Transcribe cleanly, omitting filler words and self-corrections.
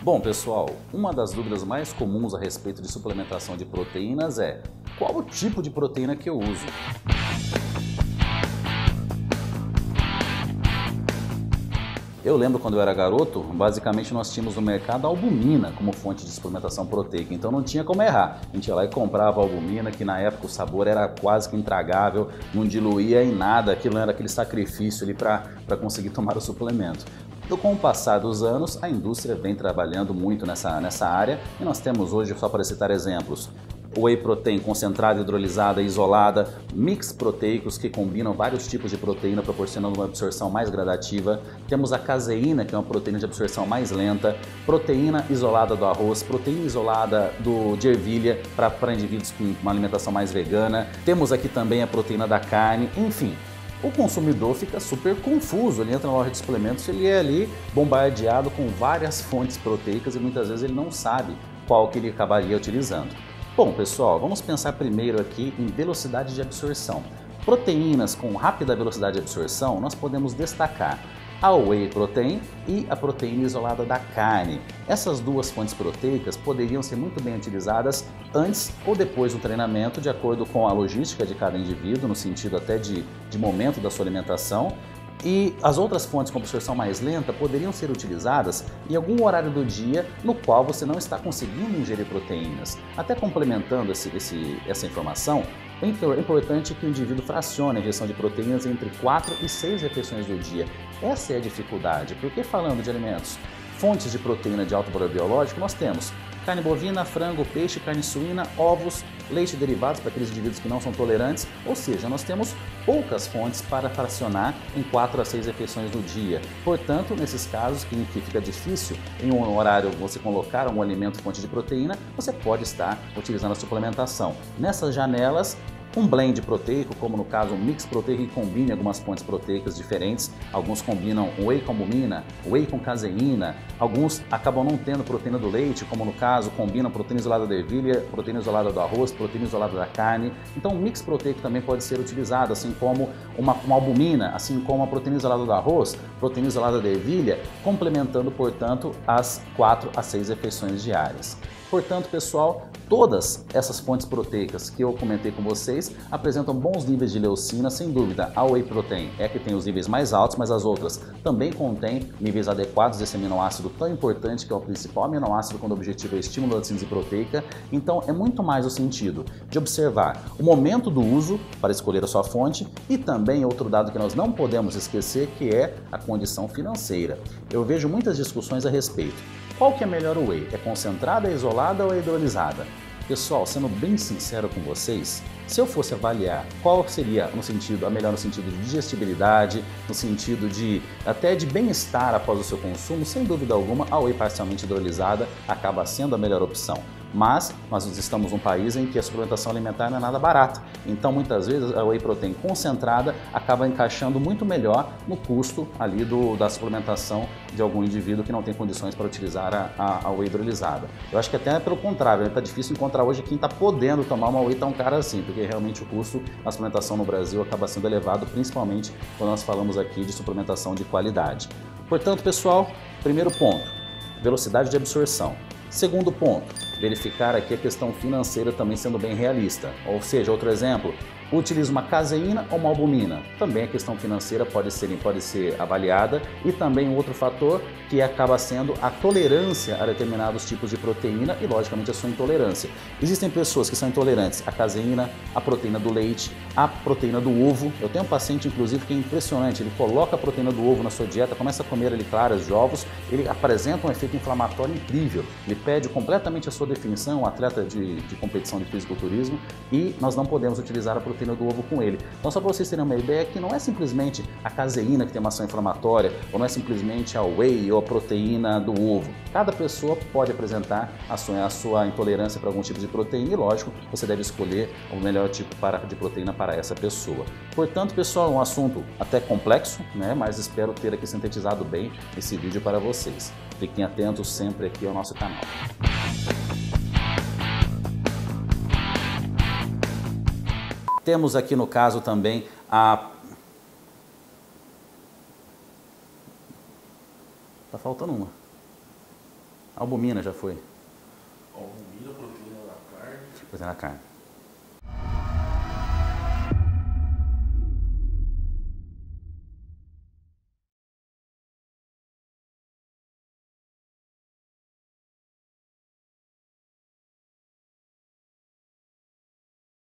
Bom, pessoal, uma das dúvidas mais comuns a respeito de suplementação de proteínas é: qual o tipo de proteína que eu uso? Eu lembro quando eu era garoto, basicamente nós tínhamos no mercado a albumina como fonte de suplementação proteica, então não tinha como errar. A gente ia lá e comprava a albumina, que na época o sabor era quase que intragável, não diluía em nada, aquilo era aquele sacrifício ali para conseguir tomar o suplemento. Então, com o passar dos anos, a indústria vem trabalhando muito nessa área e nós temos hoje, só para citar exemplos, whey protein concentrada, hidrolisada, isolada, mix proteicos que combinam vários tipos de proteína proporcionando uma absorção mais gradativa. Temos a caseína, que é uma proteína de absorção mais lenta, proteína isolada do arroz, proteína isolada de ervilha para indivíduos com uma alimentação mais vegana. Temos aqui também a proteína da carne, enfim. O consumidor fica super confuso, ele entra na loja de suplementos, ele é ali bombardeado com várias fontes proteicas e muitas vezes ele não sabe qual que ele acabaria utilizando. Bom, pessoal, vamos pensar primeiro aqui em velocidade de absorção. Proteínas com rápida velocidade de absorção, nós podemos destacar a whey protein e a proteína isolada da carne. Essas duas fontes proteicas poderiam ser muito bem utilizadas antes ou depois do treinamento, de acordo com a logística de cada indivíduo, no sentido até de momento da sua alimentação. E as outras fontes com absorção mais lenta poderiam ser utilizadas em algum horário do dia no qual você não está conseguindo ingerir proteínas. Até complementando essa informação, é importante que o indivíduo fracione a ingestão de proteínas entre 4 e 6 refeições do dia. Essa é a dificuldade, porque falando de alimentos, fontes de proteína de alto valor biológico, nós temos carne bovina, frango, peixe, carne suína, ovos, leite e derivados para aqueles indivíduos que não são tolerantes, ou seja, nós temos poucas fontes para fracionar em 4 a 6 refeições do dia. Portanto, nesses casos que fica difícil em um horário você colocar um alimento fonte de proteína, você pode estar utilizando a suplementação. Nessas janelas, um blend proteico, como no caso um mix proteico que combine algumas fontes proteicas diferentes. Alguns combinam whey com albumina, whey com caseína. Alguns acabam não tendo proteína do leite, como no caso combinam proteína isolada da ervilha, proteína isolada do arroz, proteína isolada da carne. Então um mix proteico também pode ser utilizado, assim como uma albumina, assim como a proteína isolada do arroz, proteína isolada da ervilha, complementando, portanto, as 4 a 6 refeições diárias. Portanto, pessoal, todas essas fontes proteicas que eu comentei com vocês apresentam bons níveis de leucina, sem dúvida. A whey protein é a que tem os níveis mais altos, mas as outras também contêm níveis adequados desse aminoácido tão importante, que é o principal aminoácido quando o objetivo é o estímulo da síntese proteica. Então, é muito mais o sentido de observar o momento do uso para escolher a sua fonte e também outro dado que nós não podemos esquecer, que é a condição financeira. Eu vejo muitas discussões a respeito. Qual que é melhor o whey? É concentrada, é isolada ou é hidrolisada? Pessoal, sendo bem sincero com vocês, se eu fosse avaliar qual seria a melhor no sentido de digestibilidade, no sentido até de bem-estar após o seu consumo, sem dúvida alguma, a whey parcialmente hidrolisada acaba sendo a melhor opção. Mas nós estamos num país em que a suplementação alimentar não é nada barata. Então, muitas vezes, a whey protein concentrada acaba encaixando muito melhor no custo ali da suplementação de algum indivíduo que não tem condições para utilizar a whey hidrolisada. Eu acho que até pelo contrário, está difícil encontrar hoje quem está podendo tomar uma whey tão cara assim, porque realmente o custo da suplementação no Brasil acaba sendo elevado, principalmente quando nós falamos aqui de suplementação de qualidade. Portanto, pessoal, primeiro ponto, velocidade de absorção. Segundo ponto, verificar aqui a questão financeira também sendo bem realista. Ou seja, outro exemplo, utiliza uma caseína ou uma albumina. Também a questão financeira pode ser avaliada. E também um outro fator que acaba sendo a tolerância a determinados tipos de proteína e, logicamente, a sua intolerância. Existem pessoas que são intolerantes à caseína, à proteína do leite, à proteína do ovo. Eu tenho um paciente, inclusive, que é impressionante. Ele coloca a proteína do ovo na sua dieta, começa a comer ali claras de ovos, ele apresenta um efeito inflamatório incrível. Ele perde completamente a sua definição, um atleta de competição de fisiculturismo, e nós não podemos utilizar a proteína do ovo com ele. Então, só para vocês terem uma ideia, que não é simplesmente a caseína que tem uma ação inflamatória, ou não é simplesmente a whey ou a proteína do ovo. Cada pessoa pode apresentar a sua intolerância para algum tipo de proteína e, lógico, você deve escolher o melhor tipo de proteína para essa pessoa. Portanto, pessoal, é um assunto até complexo, né? Mas espero ter aqui sintetizado bem esse vídeo para vocês. Fiquem atentos sempre aqui ao nosso canal. Temos aqui no caso também a... Tá faltando uma. Albumina já foi. Albumina, proteína da carne. Proteína da carne.